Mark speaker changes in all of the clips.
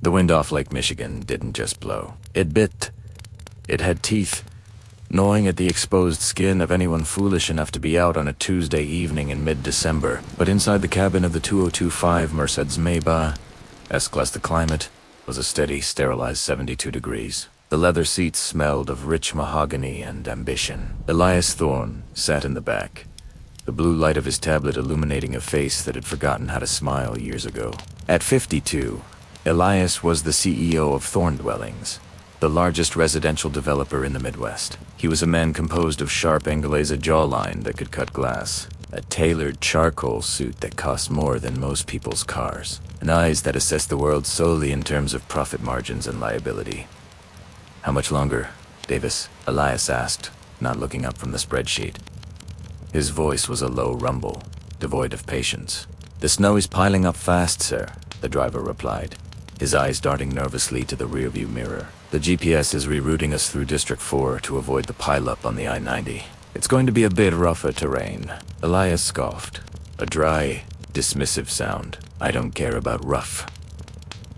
Speaker 1: The wind off Lake Michigan didn't just blow. It bit. It had teeth, gnawing at the exposed skin of anyone foolish enough to be out on a Tuesday evening in mid-December. But inside the cabin of the 2025 Mercedes Maybach, S-Class the climate, was a steady, sterilized 72 degrees. The leather seats smelled of rich mahogany and ambition. Elias Thorne sat in the back, the blue light of his tablet illuminating a face that had forgotten how to smile years ago. At 52, Elias was the CEO of Thorne Dwellings, the largest residential developer in the Midwest. He was a man composed of sharp Anglesa jawline that could cut glass, a tailored charcoal suit that cost more than most people's cars, and eyes that assessed the world solely in terms of profit margins and liability. "How much longer, Davis?" Elias asked, not looking up from the spreadsheet. His voice was a low rumble, devoid of patience. "The snow is piling up fast, sir," the driver replied, his eyes darting nervously to the rearview mirror. "The GPS is rerouting us through District 4 to avoid the pileup on the I-90. It's going to be a bit rougher terrain." Elias scoffed, a dry, dismissive sound. "I don't care about rough.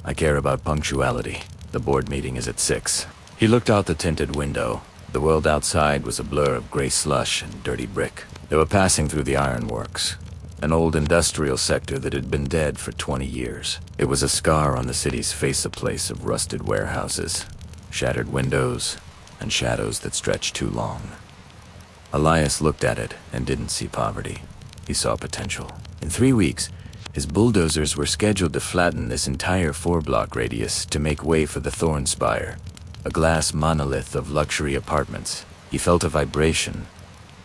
Speaker 1: I care about punctuality. The board meeting is at 6. He looked out the tinted window. The world outside was a blur of gray slush and dirty brick. They were passing through the ironworks, an old industrial sector that had been dead for 20 years. It was a scar on the city's face, a place of rusted warehouses, shattered windows, and shadows that stretched too long. Elias looked at it and didn't see poverty. He saw potential. In 3 weeks, his bulldozers were scheduled to flatten this entire 4-block radius to make way for the Thorne Spire, a glass monolith of luxury apartments. He felt a vibration,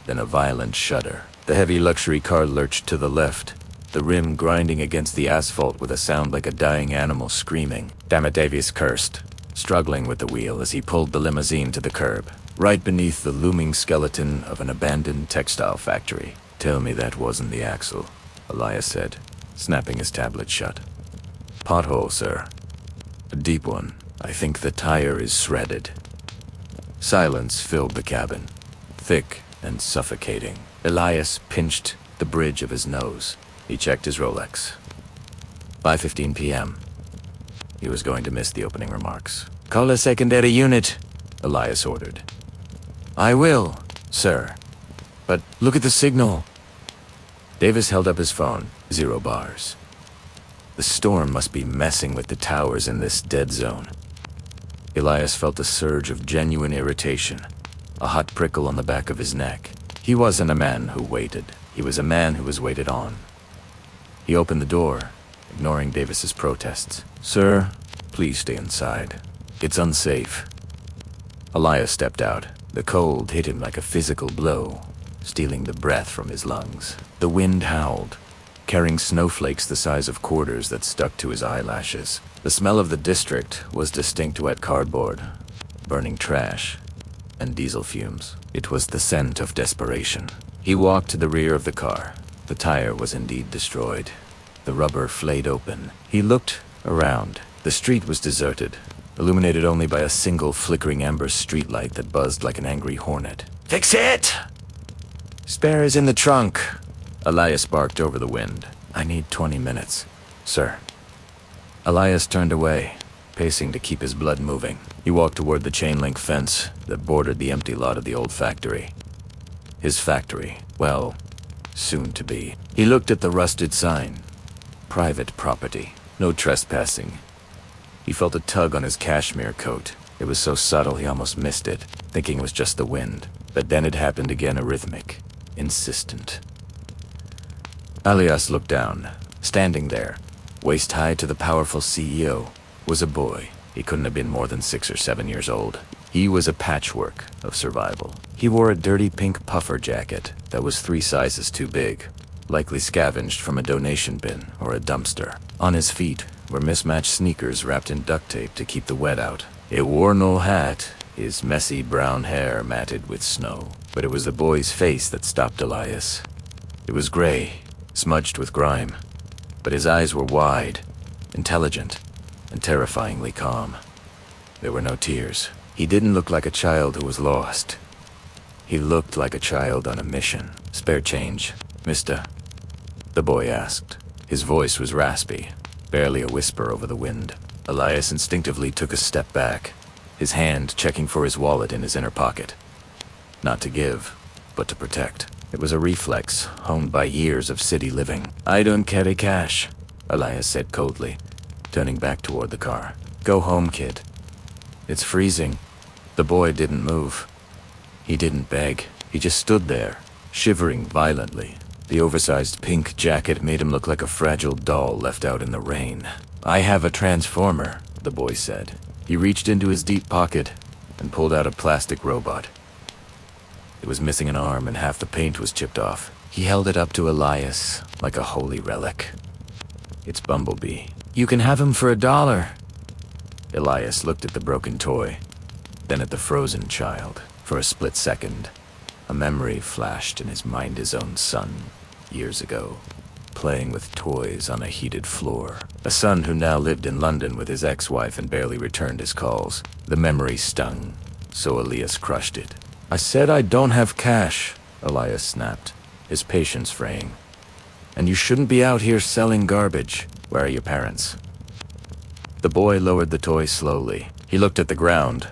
Speaker 1: then a violent shudder. The heavy luxury car lurched to the left, the rim grinding against the asphalt with a sound like a dying animal screaming. "Damn it," Davies cursed, struggling with the wheel as he pulled the limousine to the curb, right beneath the looming skeleton of an abandoned textile factory. "Tell me that wasn't the axle," Elias said, snapping his tablet shut. "Pothole, sir. A deep one. I think the tire is shredded." Silence filled the cabin, thick and suffocating. Elias pinched the bridge of his nose. He checked his Rolex. 5:15 p.m. He was going to miss the opening remarks. "Call a secondary unit," Elias ordered. "I will, sir. But look at the signal." Davis held up his phone. 0 bars. The storm must be messing with the towers in this dead zone. Elias felt a surge of genuine irritation, a hot prickle on the back of his neck. He wasn't a man who waited. He was a man who was waited on. He opened the door, ignoring Davis's protests. "Sir, please stay inside. It's unsafe." Elias stepped out. The cold hit him like a physical blow, stealing the breath from his lungs. The wind howled, carrying snowflakes the size of quarters that stuck to his eyelashes. The smell of the district was distinct wet cardboard, burning trash, and diesel fumes. It was the scent of desperation. He walked to the rear of the car. The tire was indeed destroyed, the rubber flayed open. He looked around. The street was deserted, illuminated only by a single flickering amber streetlight that buzzed like an angry hornet. "Fix it!" "Spare is in the trunk," Elias barked over the wind. "I need 20 minutes, sir." Elias turned away, pacing to keep his blood moving. He walked toward the chain-link fence that bordered the empty lot of the old factory. His factory, well, soon to be. He looked at the rusted sign. Private property. No trespassing. He felt a tug on his cashmere coat. It was so subtle he almost missed it, thinking it was just the wind. But then it happened again, arrhythmic, insistent. Elias looked down. Standing there, waist high to the powerful CEO, was a boy. He couldn't have been more than 6 or 7 years old. He was a patchwork of survival. He wore a dirty pink puffer jacket that was 3 sizes too big, likely scavenged from a donation bin or a dumpster. On his feet were mismatched sneakers wrapped in duct tape to keep the wet out. He wore no hat, his messy brown hair matted with snow. But it was the boy's face that stopped Elias. It was gray, smudged with grime, but his eyes were wide, intelligent, and terrifyingly calm. There were no tears. He didn't look like a child who was lost. He looked like a child on a mission. "Spare change, mister?" the boy asked. His voice was raspy, barely a whisper over the wind. Elias instinctively took a step back, his hand checking for his wallet in his inner pocket. Not to give, but to protect. It was a reflex, honed by years of city living. "I don't carry cash," Elias said coldly, turning back toward the car. "Go home, kid. It's freezing." The boy didn't move. He didn't beg. He just stood there, shivering violently. The oversized pink jacket made him look like a fragile doll left out in the rain. "I have a transformer," the boy said. He reached into his deep pocket and pulled out a plastic robot. It was missing an arm and half the paint was chipped off. He held it up to Elias like a holy relic. "It's Bumblebee. You can have him for $1. Elias looked at the broken toy, then at the frozen child. For a split second, a memory flashed in his mind, his own son, years ago, playing with toys on a heated floor. A son who now lived in London with his ex-wife and barely returned his calls. The memory stung, so Elias crushed it. "I said I don't have cash," Elias snapped, his patience fraying. "And you shouldn't be out here selling garbage. Where are your parents?" The boy lowered the toy slowly. He looked at the ground,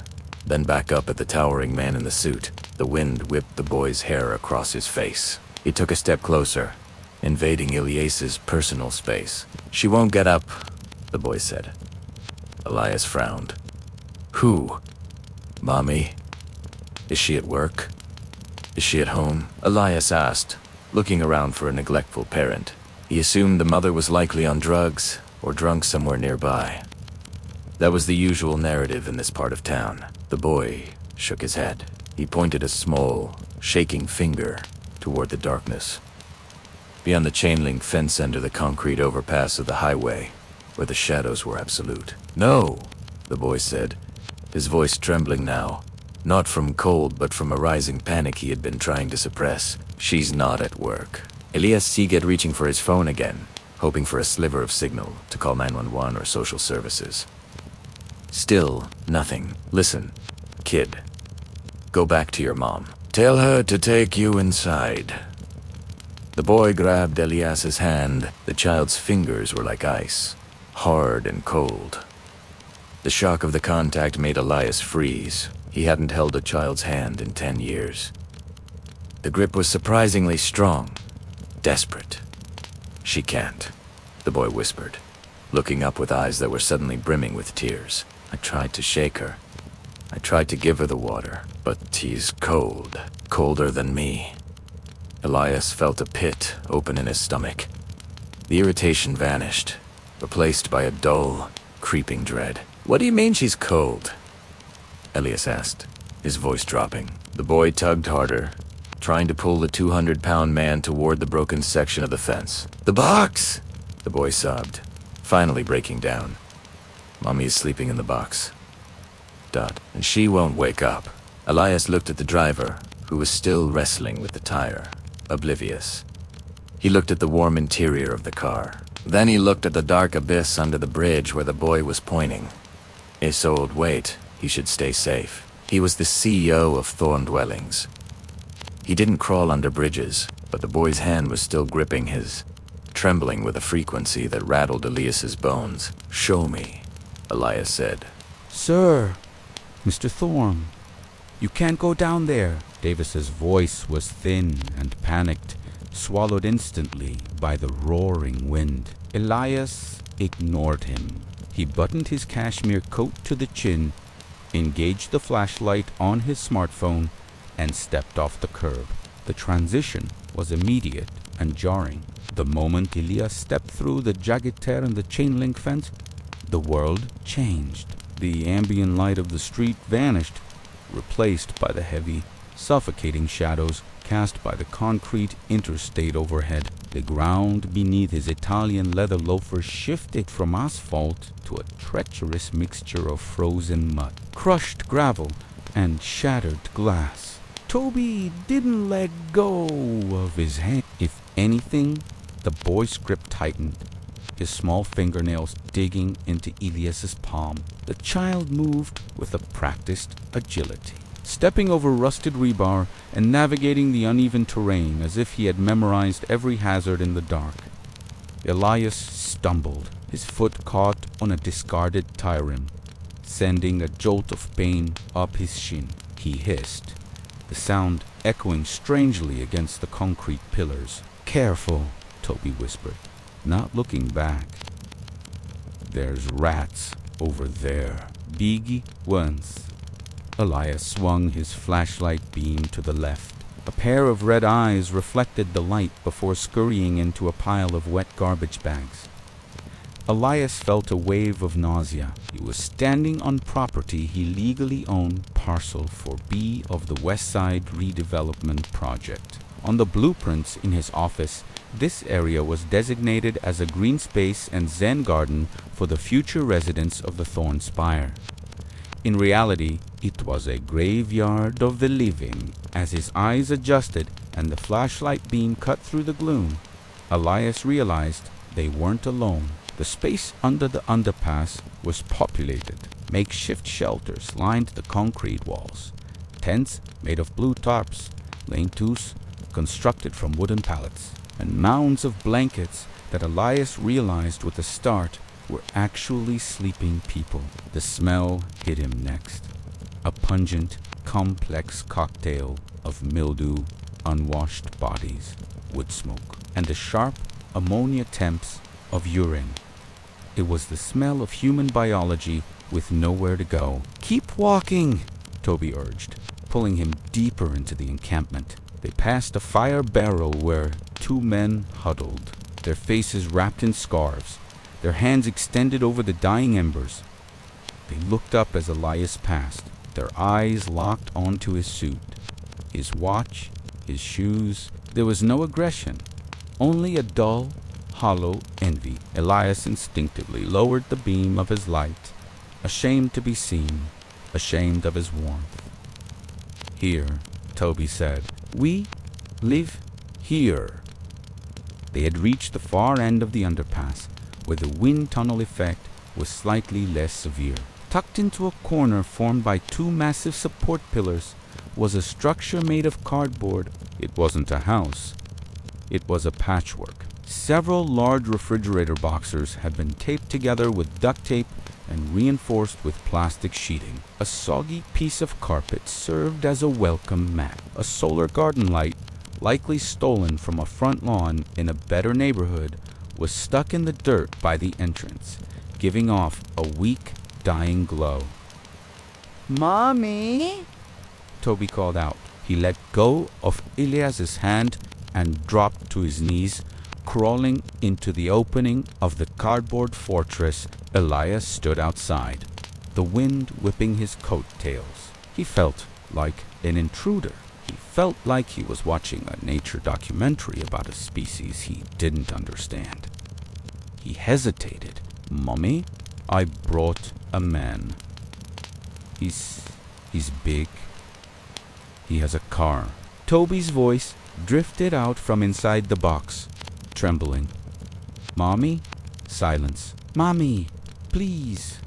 Speaker 1: then back up at the towering man in the suit. The wind whipped the boy's hair across his face. He took a step closer, invading Elias's personal space. "She won't get up," the boy said. Elias frowned. "Who? Mommy? Is she at work? Is she at home?" Elias asked, looking around for a neglectful parent. He assumed the mother was likely on drugs or drunk somewhere nearby. That was the usual narrative in this part of town. The boy shook his head. He pointed a small, shaking finger toward the darkness. Beyond the chain-link fence under the concrete overpass of the highway, where the shadows were absolute. "No," the boy said, his voice trembling now, not from cold but from a rising panic he had been trying to suppress. "She's not at work." Elias Seagate reaching for his phone again, hoping for a sliver of signal to call 911 or social services. Still, nothing. "Listen, kid. Go back to your mom. Tell her to take you inside." The boy grabbed Elias's hand. The child's fingers were like ice, hard and cold. The shock of the contact made Elias freeze. He hadn't held a child's hand in 10 years. The grip was surprisingly strong, desperate. "She can't," the boy whispered, looking up with eyes that were suddenly brimming with tears. "I tried to shake her. I tried to give her the water, but she's cold, colder than me." Elias felt a pit open in his stomach. The irritation vanished, replaced by a dull, creeping dread. "What do you mean she's cold?" Elias asked, his voice dropping. The boy tugged harder, trying to pull the 200-pound man toward the broken section of the fence. "The box!" the boy sobbed, finally breaking down. "Mommy is sleeping in the box. And she won't wake up." Elias looked at the driver, who was still wrestling with the tire, oblivious. He looked at the warm interior of the car. Then he looked at the dark abyss under the bridge where the boy was pointing. Isolde, wait, he should stay safe. He was the CEO of Thorne Dwellings. He didn't crawl under bridges, but the boy's hand was still gripping his, trembling with a frequency that rattled Elias's bones. "Show me," Elias said.
Speaker 2: "Sir, Mr. Thorne, you can't go down there." Davis's voice was thin and panicked, swallowed instantly by the roaring wind. Elias ignored him. He buttoned his cashmere coat to the chin, engaged the flashlight on his smartphone, and stepped off the curb. The transition was immediate and jarring. The moment Elias stepped through the jagged tear in the chain-link fence, the world changed. The ambient light of the street vanished, replaced by the heavy, suffocating shadows cast by the concrete interstate overhead. The ground beneath his Italian leather loafers shifted from asphalt to a treacherous mixture of frozen mud, crushed gravel, and shattered glass. Toby didn't let go of his hand. If anything, the boy's grip tightened, his small fingernails digging into Elias's palm. The child moved with a practiced agility, stepping over rusted rebar and navigating the uneven terrain as if he had memorized every hazard in the dark. Elias stumbled, His foot caught on a discarded tie rim, sending a jolt of pain up his shin. He hissed, the sound echoing strangely against the concrete pillars. "Careful," Toby whispered, not looking back. "There's rats over there." Big ones. Elias swung his flashlight beam to the left. A pair of red eyes reflected the light before scurrying into a pile of wet garbage bags. Elias felt a wave of nausea. He was standing on property he legally owned, parcel 4B of the West Side Redevelopment Project. On the blueprints in his office, this area was designated as a green space and Zen garden for the future residents of the Thorne Spire. In reality, it was a graveyard of the living. As his eyes adjusted and the flashlight beam cut through the gloom, Elias realized they weren't alone. The space under the underpass was populated. Makeshift shelters lined the concrete walls. Tents made of blue tarps, lean-tos constructed from wooden pallets, and mounds of blankets that Elias realized with a start were actually sleeping people. The smell hit him next. A pungent, complex cocktail of mildew, unwashed bodies, wood smoke, and the sharp ammonia temps of urine. It was the smell of human biology with nowhere to go. "Keep walking," Toby urged, pulling him deeper into the encampment. They passed a fire barrel where two men huddled, their faces wrapped in scarves, their hands extended over the dying embers. They looked up as Elias passed, their eyes locked onto his suit, his watch, his shoes. There was no aggression, only a dull, hollow envy. Elias instinctively lowered the beam of his light, ashamed to be seen, ashamed of his warmth. "Here," Toby said. "We live here." They had reached the far end of the underpass, where the wind tunnel effect was slightly less severe. Tucked into a corner formed by two massive support pillars was a structure made of cardboard. It wasn't a house. It was a patchwork. Several large refrigerator boxes had been taped together with duct tape and reinforced with plastic sheeting. A soggy piece of carpet served as a welcome mat. A solar garden light, likely stolen from a front lawn in a better neighborhood, was stuck in the dirt by the entrance, giving off a weak, dying glow. "Mommy!" Toby called out. He let go of Elias's hand and dropped to his knees, crawling into the opening of the cardboard fortress. Elias stood outside, the wind whipping his coattails. He felt like an intruder. He felt like he was watching a nature documentary about a species he didn't understand. He hesitated. "Mommy, I brought a man. He's big. He has a car." Toby's voice drifted out from inside the box, trembling. "Mommy?" Silence. "Mommy, please,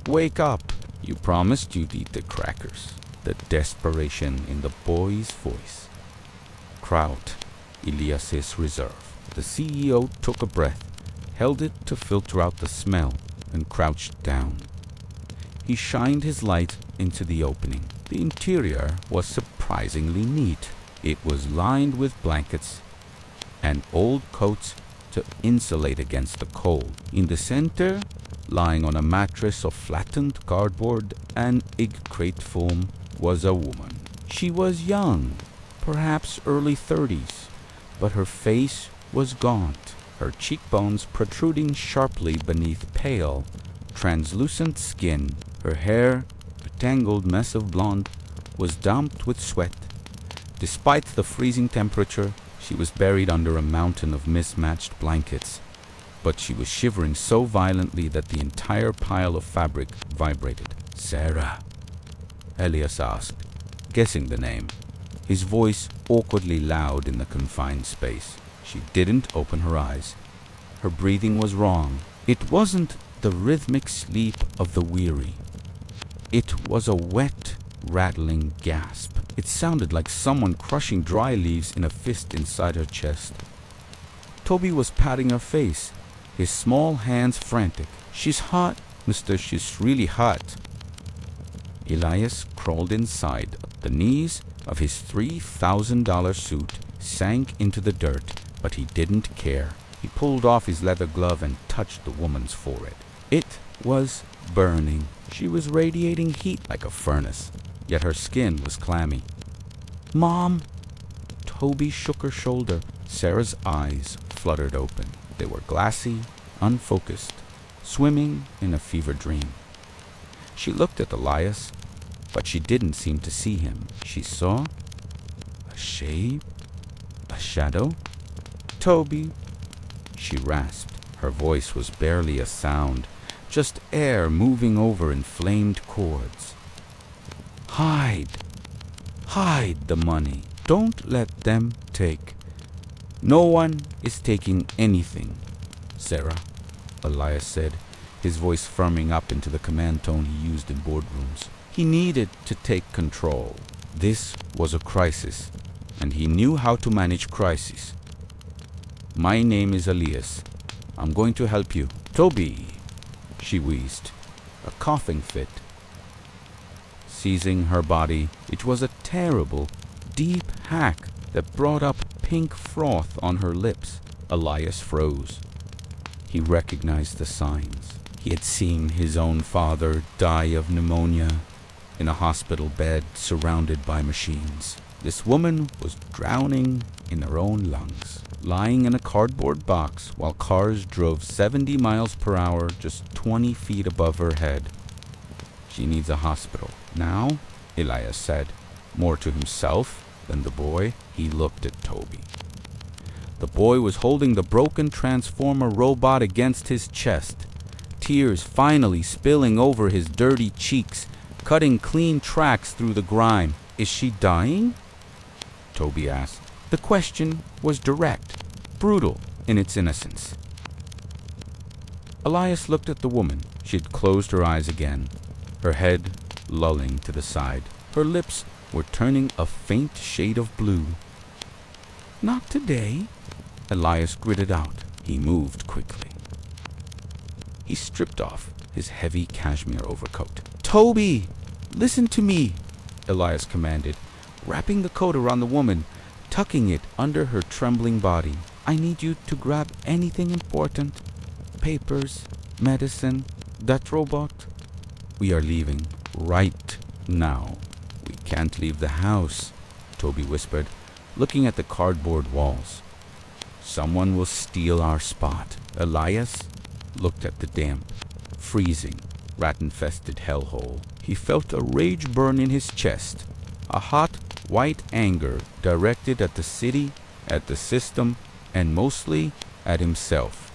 Speaker 2: wake up. You promised you'd eat the crackers." The desperation in the boy's voice. "Kraut, Elias's reserve." The CEO took a breath, held it to filter out the smell, and crouched down. He shined his light into the opening. The interior was surprisingly neat. It was lined with blankets and old coats to insulate against the cold. In the center, lying on a mattress of flattened cardboard and egg crate foam, was a woman. She was young, perhaps early 30s, but her face was gaunt, her cheekbones protruding sharply beneath pale, translucent skin. Her hair, a tangled mess of blonde, was damped with sweat. Despite the freezing temperature, she was buried under a mountain of mismatched blankets, but she was shivering so violently that the entire pile of fabric vibrated. "Sarah?" Elias asked, guessing the name, his voice awkwardly loud in the confined space. She didn't open her eyes. Her breathing was wrong. It wasn't the rhythmic sleep of the weary. It was a wet, rattling gasp. It sounded like someone crushing dry leaves in a fist inside her chest. Toby was patting her face, his small hands frantic. "She's hot, mister, she's really hot." Elias crawled inside. The knees of his $3,000 suit sank into the dirt, but he didn't care. He pulled off his leather glove and touched the woman's forehead. It was burning. She was radiating heat like a furnace, yet her skin was clammy. "Mom!" Toby shook her shoulder. Sarah's eyes fluttered open. They were glassy, unfocused, swimming in a fever dream. She looked at Elias, but she didn't seem to see him. She saw a shape, a shadow. "Toby," she rasped. Her voice was barely a sound, just air moving over inflamed cords. "Hide! Hide the money. Don't let them take. No one is taking anything." "Sarah," Elias said, his voice firming up into the command tone he used in boardrooms. He needed to take control. This was a crisis, and he knew how to manage crises. "My name is Elias. I'm going to help you." "Toby," she wheezed, a coughing fit. Seizing her body, it was a terrible, deep hack that brought up pink froth on her lips. Elias froze. He recognized the signs. He had seen his own father die of pneumonia in a hospital bed surrounded by machines. This woman was drowning in her own lungs, lying in a cardboard box while cars drove 70 miles per hour just 20 feet above her head. "She needs a hospital now," Elias said, more to himself than the boy. He looked at Toby. The boy was holding the broken transformer robot against his chest, tears finally spilling over his dirty cheeks, cutting clean tracks through the grime. "Is she dying?" Toby asked. The question was direct, brutal in its innocence. Elias looked at the woman. She had closed her eyes again, her head lolling to the side. Her lips were turning a faint shade of blue. "Not today," Elias gritted out. He moved quickly. He stripped off his heavy cashmere overcoat. "Toby, listen to me," Elias commanded, wrapping the coat around the woman, tucking it under her trembling body. "I need you to grab anything important. Papers, medicine, that robot. We are leaving right now." "We can't leave the house," Toby whispered, looking at the cardboard walls. "Someone will steal our spot." Elias looked at the damp, freezing, rat-infested hellhole. He felt a rage burn in his chest, a hot, white anger directed at the city, at the system, and mostly at himself.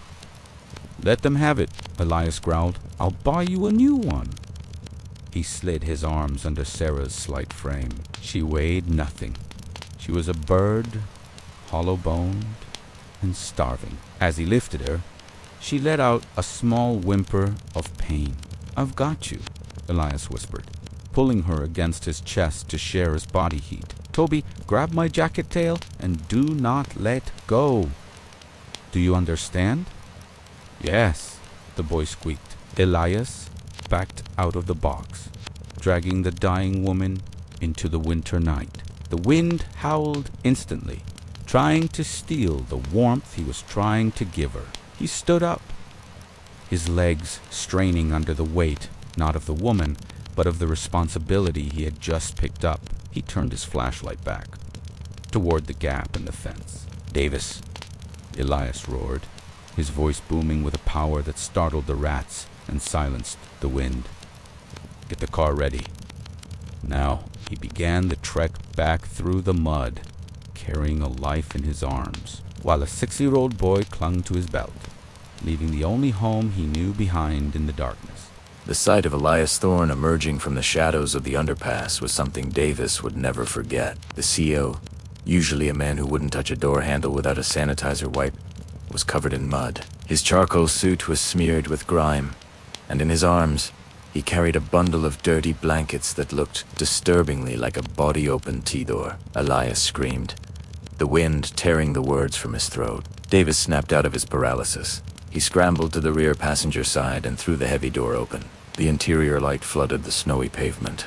Speaker 2: "Let them have it," Elias growled. "I'll buy you a new one." He slid his arms under Sarah's slight frame. She weighed nothing. She was a bird, hollow-boned and starving. As he lifted her, she let out a small whimper of pain. "I've got you," Elias whispered, pulling her against his chest to share his body heat. "Toby, grab my jacket tail and do not let go. Do you understand?" "Yes," the boy squeaked. Elias backed out of the box, dragging the dying woman into the winter night. The wind howled instantly, trying to steal the warmth he was trying to give her. He stood up, his legs straining under the weight, not of the woman, but of the responsibility he had just picked up. He turned his flashlight back, toward the gap in the fence. "Davis," Elias roared, his voice booming with a power that startled the rats and silenced the wind. "Get the car ready." Now he began the trek back through the mud, carrying a life in his arms, while a 6-year-old boy clung to his belt, leaving the only home he knew behind in the darkness.
Speaker 1: The sight of Elias Thorne emerging from the shadows of the underpass was something Davis would never forget. The CO, usually a man who wouldn't touch a door handle without a sanitizer wipe, was covered in mud. His charcoal suit was smeared with grime, and in his arms he carried a bundle of dirty blankets that looked disturbingly like a body-open T-door. Elias screamed, the wind tearing the words from his throat. Davis snapped out of his paralysis. He scrambled to the rear passenger side and threw the heavy door open. The interior light flooded the snowy pavement,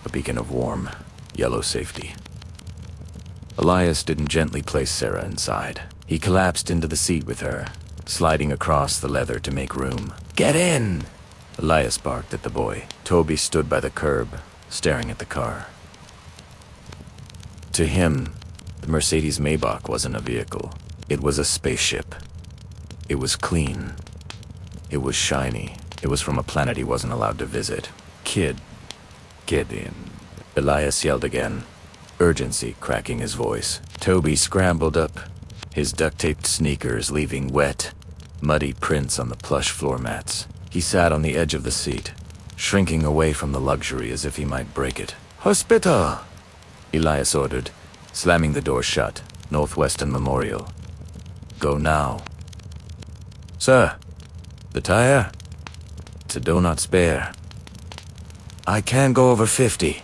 Speaker 1: a beacon of warm, yellow safety. Elias didn't gently place Sarah inside. He collapsed into the seat with her, sliding across the leather to make room. "Get in!" Elias barked at the boy. Toby stood by the curb, staring at the car. To him, the Mercedes Maybach wasn't a vehicle. It was a spaceship. It was clean. It was shiny. It was from a planet he wasn't allowed to visit. "Kid, get in," Elias yelled again, urgency cracking his voice. Toby scrambled up, his duct-taped sneakers leaving wet, muddy prints on the plush floor mats. He sat on the edge of the seat, shrinking away from the luxury as if he might break it. "Hospital!" Elias ordered, slamming the door shut. "Northwestern Memorial. Go now." "Sir, the tire? It's a do not spare." "I can go over 50,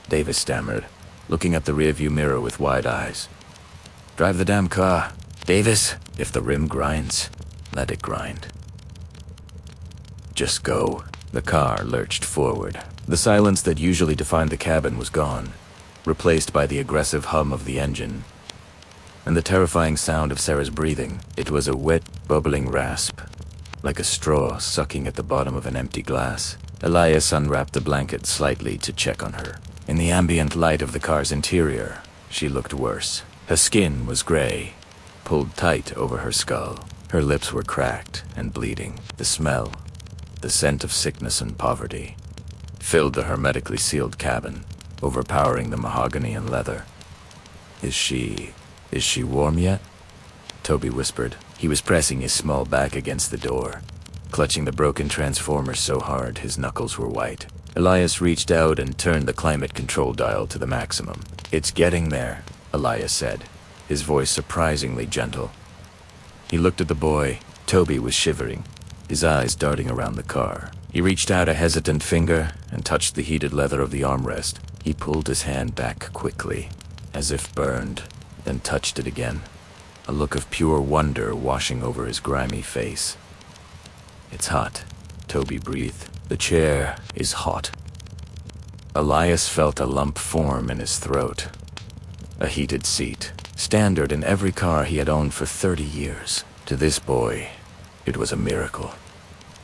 Speaker 1: Davis stammered, looking at the rearview mirror with wide eyes. "Drive the damn car, Davis. If the rim grinds, let it grind. Just go." The car lurched forward. The silence that usually defined the cabin was gone, replaced by the aggressive hum of the engine and the terrifying sound of Sarah's breathing. It was a wet, bubbling rasp, like a straw sucking at the bottom of an empty glass. Elias unwrapped the blanket slightly to check on her. In the ambient light of the car's interior, she looked worse. Her skin was gray, pulled tight over her skull. Her lips were cracked and bleeding. The smell, the scent of sickness and poverty, filled the hermetically sealed cabin, overpowering the mahogany and leather. Is she warm yet?" Toby whispered. He was pressing his small back against the door, clutching the broken transformer so hard his knuckles were white. Elias reached out and turned the climate control dial to the maximum. "It's getting there," Elias said, his voice surprisingly gentle. He looked at the boy. Toby was shivering, his eyes darting around the car. He reached out a hesitant finger and touched the heated leather of the armrest. He pulled his hand back quickly, as if burned, then touched it again, a look of pure wonder washing over his grimy face. "It's hot," Toby breathed. "The chair is hot." Elias felt a lump form in his throat. A heated seat, standard in every car he had owned for 30 years. To this boy, it was a miracle.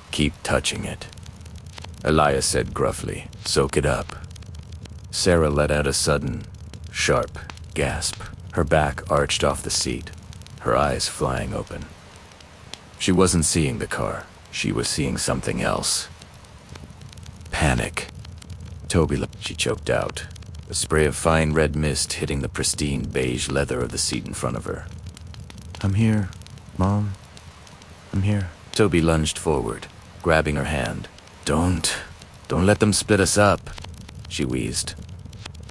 Speaker 1: "Keep touching it," Elias said gruffly. "Soak it up." Sarah let out a sudden, sharp gasp. Her back arched off the seat, her eyes flying open. She wasn't seeing the car. She was seeing something else. Panic. She choked out, a spray of fine red mist hitting the pristine beige leather of the seat in front of her. "I'm here, Mom. I'm here." Toby lunged forward, grabbing her hand. Don't let them split us up," she wheezed,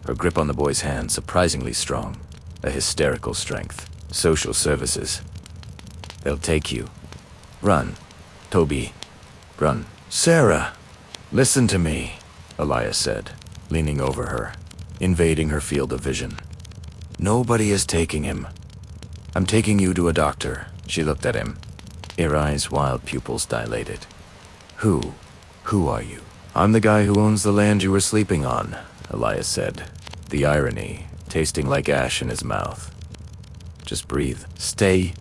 Speaker 1: her grip on the boy's hand surprisingly strong, a hysterical strength. "Social services. They'll take you. Run, Toby, run." "Sarah, listen to me," Elias said, leaning over her, invading her field of vision. "Nobody is taking him. I'm taking you to a doctor." She looked at him, her eyes' wild pupils dilated. Who are you?" "I'm the guy who owns the land you were sleeping on," Elias said, the irony tasting like ash in his mouth. "Just breathe. Stay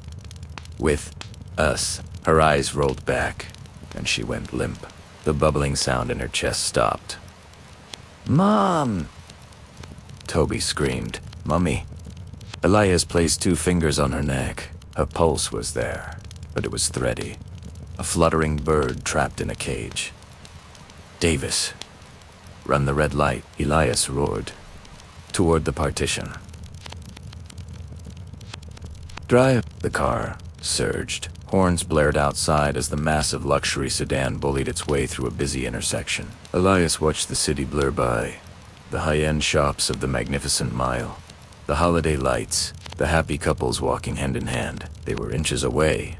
Speaker 1: with us." Her eyes rolled back, and she went limp. The bubbling sound in her chest stopped. "Mom!" Toby screamed. "Mummy." Elias placed 2 fingers on her neck. Her pulse was there, but it was thready, a fluttering bird trapped in a cage. "Davis, run the red light," Elias roared, toward the partition. "Drive." The car surged. Horns blared outside as the massive luxury sedan bullied its way through a busy intersection. Elias watched the city blur by, the high-end shops of the magnificent mile, the holiday lights, the happy couples walking hand in hand. They were inches away,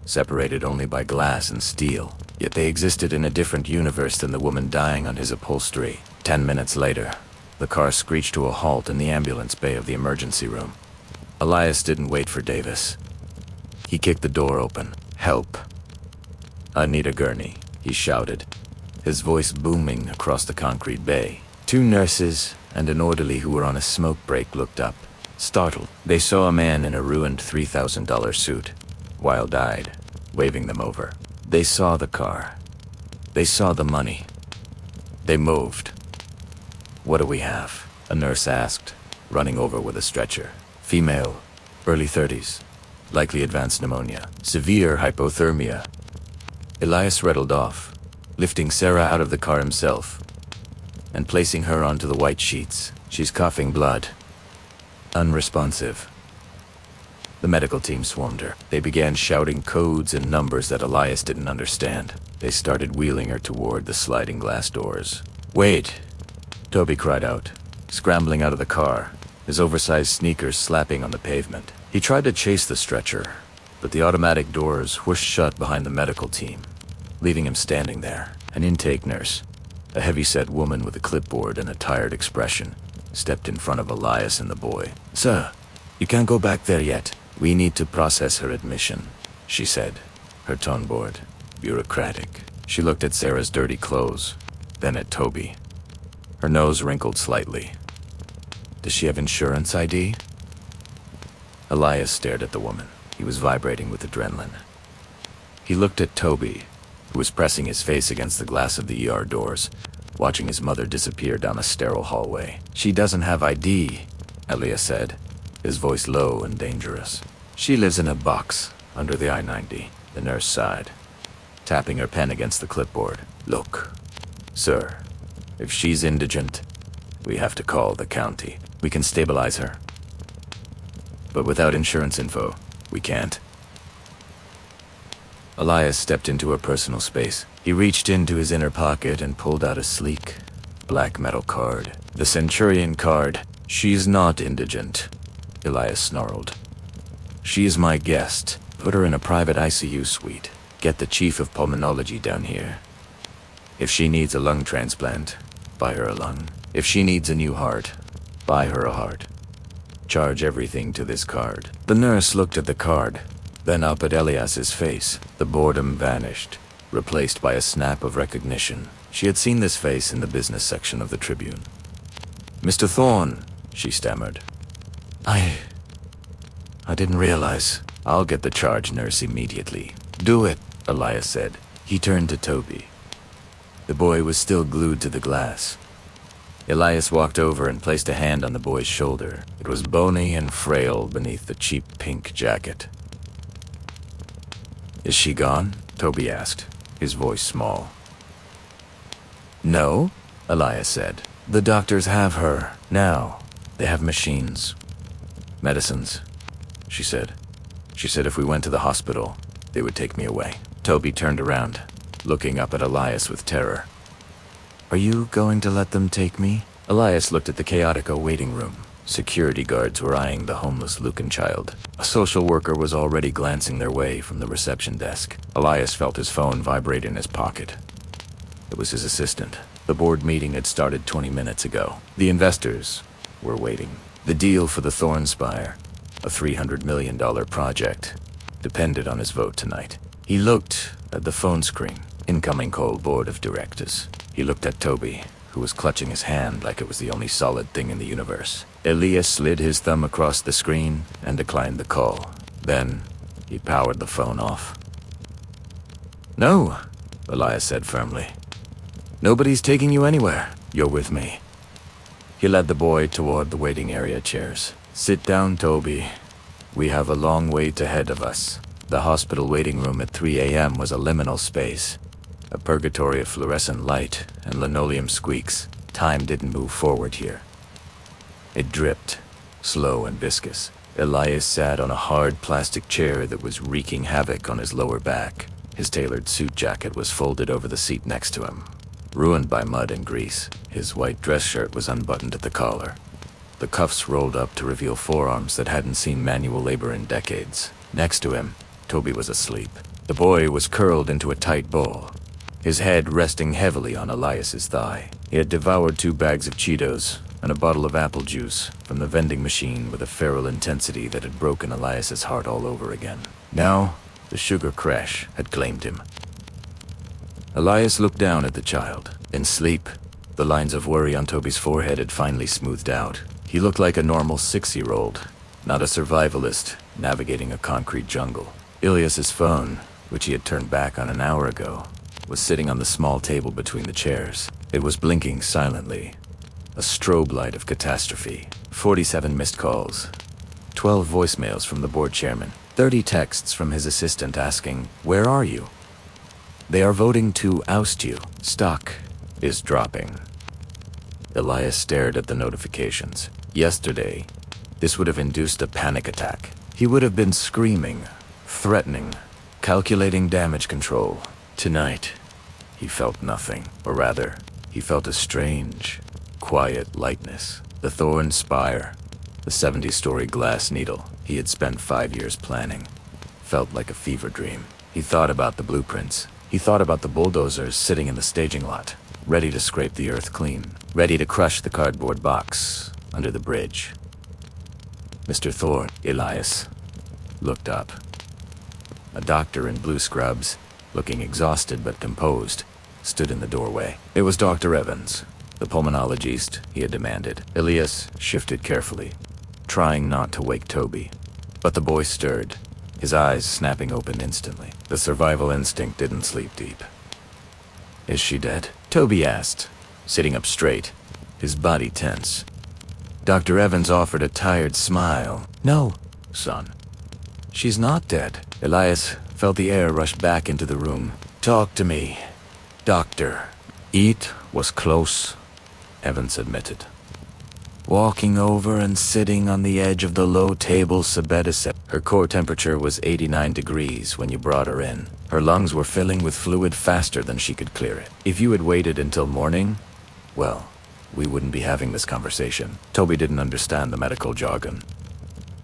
Speaker 1: separated only by glass and steel, yet they existed in a different universe than the woman dying on his upholstery. 10 minutes later, the car screeched to a halt in the ambulance bay of the emergency room. Elias didn't wait for Davis. He kicked the door open, Help. I need a gurney, he shouted, his voice booming across the concrete bay. Two nurses and an orderly who were on a smoke break looked up, startled. They saw a man in a ruined $3,000 suit, wild-eyed, waving them over. They saw the car. They saw the money. They moved. What do we have? A nurse asked, running over with a stretcher. Female, early 30s, likely advanced pneumonia, severe hypothermia. Elias rattled off, lifting Sarah out of the car himself and placing her onto the white sheets. She's coughing blood. Unresponsive. The medical team swarmed her. They began shouting codes and numbers that Elias didn't understand. They started wheeling her toward the sliding glass doors. Wait, Toby cried out, scrambling out of the car, his oversized sneakers slapping on the pavement. He tried to chase the stretcher, but the automatic doors whooshed shut behind the medical team, leaving him standing there. An intake nurse, a heavy-set woman with a clipboard and a tired expression, stepped in front of Elias and the boy. Sir, you can't go back there yet. We need to process her admission, she said, her tone bored, bureaucratic. She looked at Sarah's dirty clothes, then at Toby. Her nose wrinkled slightly. Does she have insurance ID? Elias stared at the woman. He was vibrating with adrenaline. He looked at Toby, who was pressing his face against the glass of the ER doors, watching his mother disappear down a sterile hallway. She doesn't have ID, Elias said, his voice low and dangerous. She lives in a box under the I-90, the nurse sighed, tapping her pen against the clipboard. Look, sir, if she's indigent, we have to call the county. We can stabilize her. But without insurance info, we can't. Elias stepped into her personal space. He reached into his inner pocket and pulled out a sleek, black metal card. The Centurion card. She's not indigent, Elias snarled. She is my guest. Put her in a private ICU suite. Get the chief of pulmonology down here. If she needs a lung transplant, buy her a lung. If she needs a new heart, buy her a heart. Charge everything to this card. The nurse looked at the card, then up at Elias's face. The boredom vanished, replaced by a snap of recognition. She had seen this face in the business section of the Tribune. Mr. Thorne, she stammered. I didn't realize. I'll get the charge nurse immediately. Do it, Elias said. He turned to Toby. The boy was still glued to the glass. Elias walked over and placed a hand on the boy's shoulder. It was bony and frail beneath the cheap pink jacket. Is she gone? Toby asked, his voice small. No, Elias said. The doctors have her. Now, they have machines. Medicines, she said. She said if we went to the hospital, they would take me away. Toby turned around, looking up at Elias with terror. Are you going to let them take me? Elias looked at the chaotic waiting room. Security guards were eyeing the homeless Lucan child. A social worker was already glancing their way from the reception desk. Elias felt his phone vibrate in his pocket. It was his assistant. The board meeting had started 20 minutes ago. The investors were waiting. The deal for the Thorne Spire, a $300 million project, depended on his vote tonight. He looked at the phone screen. Incoming call, board of directors. He looked at Toby, who was clutching his hand like it was the only solid thing in the universe. Elias slid his thumb across the screen and declined the call. Then, he powered the phone off. No, Elias said firmly. Nobody's taking you anywhere. You're with me. He led the boy toward the waiting area chairs. Sit down, Toby. We have a long wait ahead of us. The hospital waiting room at 3 a.m. was a liminal space. A purgatory of fluorescent light and linoleum squeaks. Time didn't move forward here. It dripped, slow and viscous. Elias sat on a hard plastic chair that was wreaking havoc on his lower back. His tailored suit jacket was folded over the seat next to him, ruined by mud and grease. His white dress shirt was unbuttoned at the collar. The cuffs rolled up to reveal forearms that hadn't seen manual labor in decades. Next to him, Toby was asleep. The boy was curled into a tight ball, his head resting heavily on Elias's thigh. He had devoured 2 bags of Cheetos and a bottle of apple juice from the vending machine with a feral intensity that had broken Elias's heart all over again. Now, The sugar crash had claimed him. Elias looked down at the child. In sleep, the lines of worry on Toby's forehead had finally smoothed out. He looked like a normal 6-year-old, not a survivalist navigating a concrete jungle. Elias's phone, which he had turned back on an hour ago, was sitting on the small table between the chairs. It was blinking silently, a strobe light of catastrophe. 47 missed calls, 12 voicemails from the board chairman, 30 texts from his assistant asking, "Where are you?" "They are voting to oust you. Stock is dropping." Elias stared at the notifications. Yesterday, this would have induced a panic attack. He would have been screaming, threatening, calculating damage control. Tonight, he felt nothing, or rather, he felt a strange, quiet lightness. The Thorne spire, the 70-story glass needle he had spent 5 years planning, felt like a fever dream. He thought about the blueprints. He thought about the bulldozers sitting in the staging lot, ready to scrape the earth clean, ready to crush the cardboard box under the bridge. Mr. Thorne, Elias, looked up. A doctor in blue scrubs, looking exhausted but composed, stood in the doorway. It was Dr. Evans, the pulmonologist he had demanded. Elias shifted carefully, trying not to wake Toby. But the boy stirred, his eyes snapping open instantly. The survival instinct didn't sleep deep. "Is she dead?" Toby asked, sitting up straight, his body tense. Dr. Evans offered a tired smile. "No, son. She's not dead." Elias felt the air rush back into the room. "Talk to me, doctor." "It was close," Evans admitted. "Walking over and sitting on the edge of the low table Sabedicep. Her core temperature was 89 degrees when you brought her in. Her lungs were filling with fluid faster than she could clear it. If you had waited until morning, well, we wouldn't be having this conversation." Toby didn't understand the medical jargon,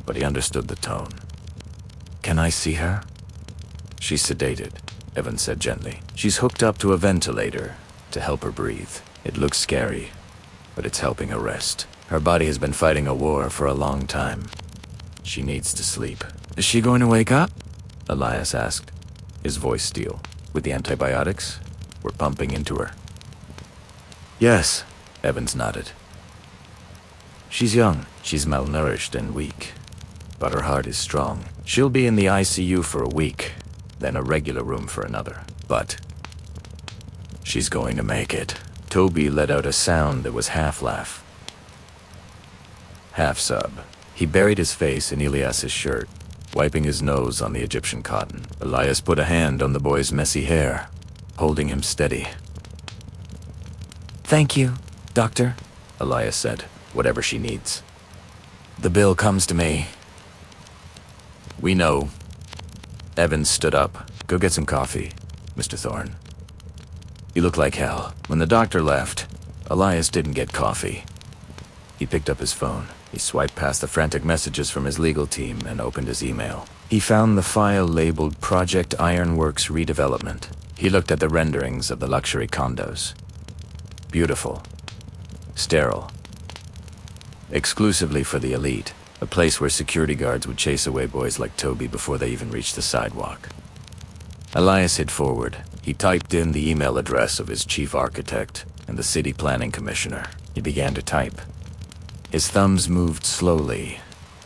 Speaker 1: but he understood the tone. "Can I see her?" "She's sedated," Evans said gently. "She's hooked up to a ventilator to help her breathe. It looks scary, but it's helping her rest. Her body has been fighting a war for a long time. She needs to sleep." "Is she going to wake up?" Elias asked, his voice steel. "With the antibiotics we're pumping into her?" "Yes," Evans nodded. "She's young, she's malnourished and weak, but her heart is strong. She'll be in the ICU for a week, then a regular room for another. But she's going to make it." Toby let out a sound that was half laugh, half sob. He buried his face in Elias's shirt, wiping his nose on the Egyptian cotton. Elias put a hand on the boy's messy hair, holding him steady. "Thank you, doctor," Elias said. "Whatever she needs. The bill comes to me." "We know." Evans stood up. "Go get some coffee, Mr. Thorne." He looked like hell. When the doctor left, Elias didn't get coffee. He picked up his phone. He swiped past the frantic messages from his legal team and opened his email. He found the file labeled Project Ironworks Redevelopment. He looked at the renderings of the luxury condos. Beautiful. Sterile. Exclusively for the elite. A place where security guards would chase away boys like Toby before they even reached the sidewalk. Elias hit forward. He typed in the email address of his chief architect and the city planning commissioner. He began to type. His thumbs moved slowly,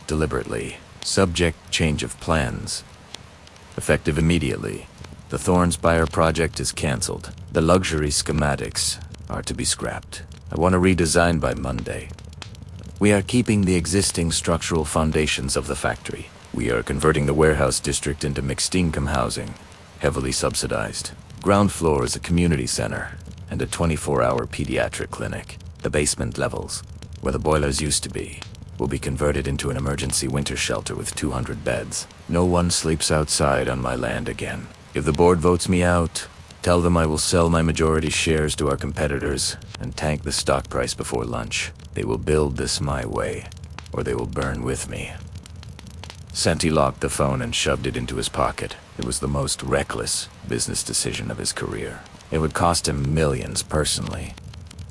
Speaker 1: deliberately. Subject: change of plans. Effective immediately. The Thornspire project is cancelled. The luxury schematics are to be scrapped. I want to redesign by Monday. We are keeping the existing structural foundations of the factory. We are converting the warehouse district into mixed-income housing, heavily subsidized. Ground floor is a community center and a 24-hour pediatric clinic. The basement levels, where the boilers used to be, will be converted into an emergency winter shelter with 200 beds. No one sleeps outside on my land again. If the board votes me out, tell them I will sell my majority shares to our competitors and tank the stock price before lunch. They will build this my way, or they will burn with me. Senti locked the phone and shoved it into his pocket. It was the most reckless business decision of his career. It would cost him millions personally.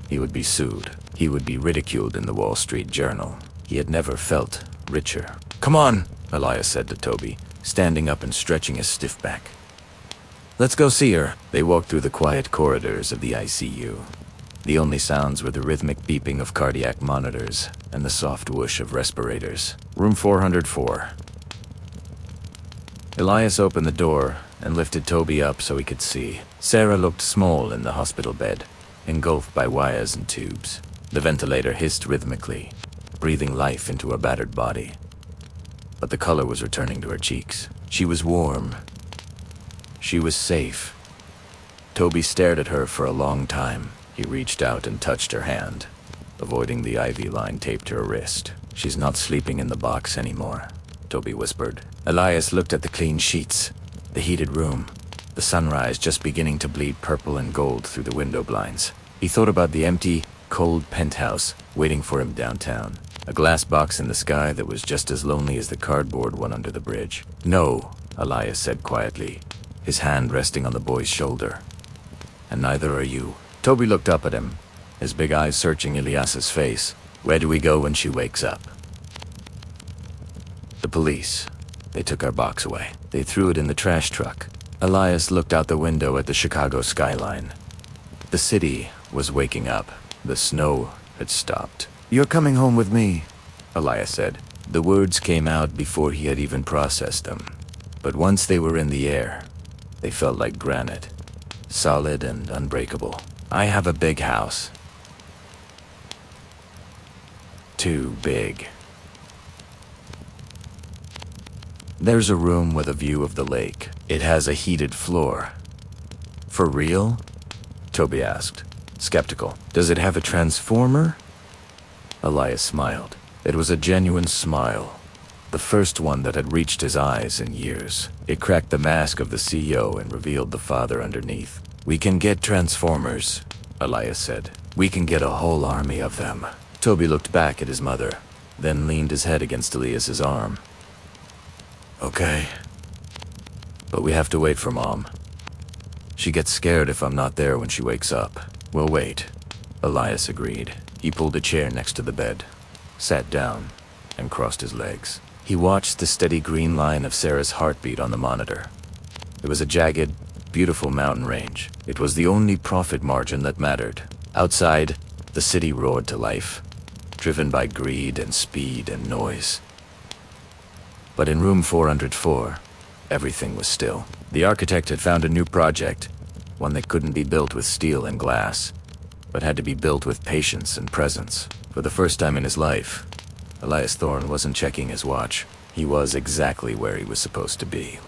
Speaker 1: He would be sued. He would be ridiculed in the Wall Street Journal. He had never felt richer. "Come on," Elias said to Toby. standing up and stretching his stiff back. "Let's go see her." They walked through the quiet corridors of the ICU. The only sounds were the rhythmic beeping of cardiac monitors and the soft whoosh of respirators. Room 404. Elias opened the door and lifted Toby up so he could see. Sarah looked small in the hospital bed, engulfed by wires and tubes. The ventilator hissed rhythmically, breathing life into her battered body. But the color was returning to her cheeks. She was warm. She was safe. Toby stared at her for a long time. He reached out and touched her hand, avoiding the IV line taped to her wrist. "She's not sleeping in the box anymore," Toby whispered. Elias looked at the clean sheets, the heated room, the sunrise just beginning to bleed purple and gold through the window blinds. He thought about the empty, cold penthouse waiting for him downtown, a glass box in the sky that was just as lonely as the cardboard one under the bridge. "No," Elias said quietly, his hand resting on the boy's shoulder. "And neither are you." Toby looked up at him, his big eyes searching Elias's face. "Where do we go when she wakes up?" "The police. They took our box away. They threw it in the trash truck." Elias looked out the window at the Chicago skyline. The city was waking up. The snow had stopped. "You're coming home with me," Elias said. The words came out before he had even processed them. But once they were in the air, they felt like granite, solid and unbreakable. "I have a big house. Too big. There's a room with a view of the lake. It has a heated floor." "For real?" Toby asked, skeptical. "Does it have a transformer?" Elias smiled. It was a genuine smile, the first one that had reached his eyes in years. It cracked the mask of the CEO and revealed the father underneath. "We can get transformers," Elias said. "We can get a whole army of them." Toby looked back at his mother, then leaned his head against Elias's arm. "Okay. But we have to wait for Mom. She gets scared if I'm not there when she wakes up." "We'll wait," Elias agreed. He pulled a chair next to the bed, sat down, and crossed his legs. He watched the steady green line of Sarah's heartbeat on the monitor. It was a jagged, beautiful mountain range. It was the only profit margin that mattered. Outside, the city roared to life, driven by greed and speed and noise. But in room 404, everything was still. The architect had found a new project, one that couldn't be built with steel and glass, but had to be built with patience and presence. For the first time in his life, Elias Thorne wasn't checking his watch. He was exactly where he was supposed to be.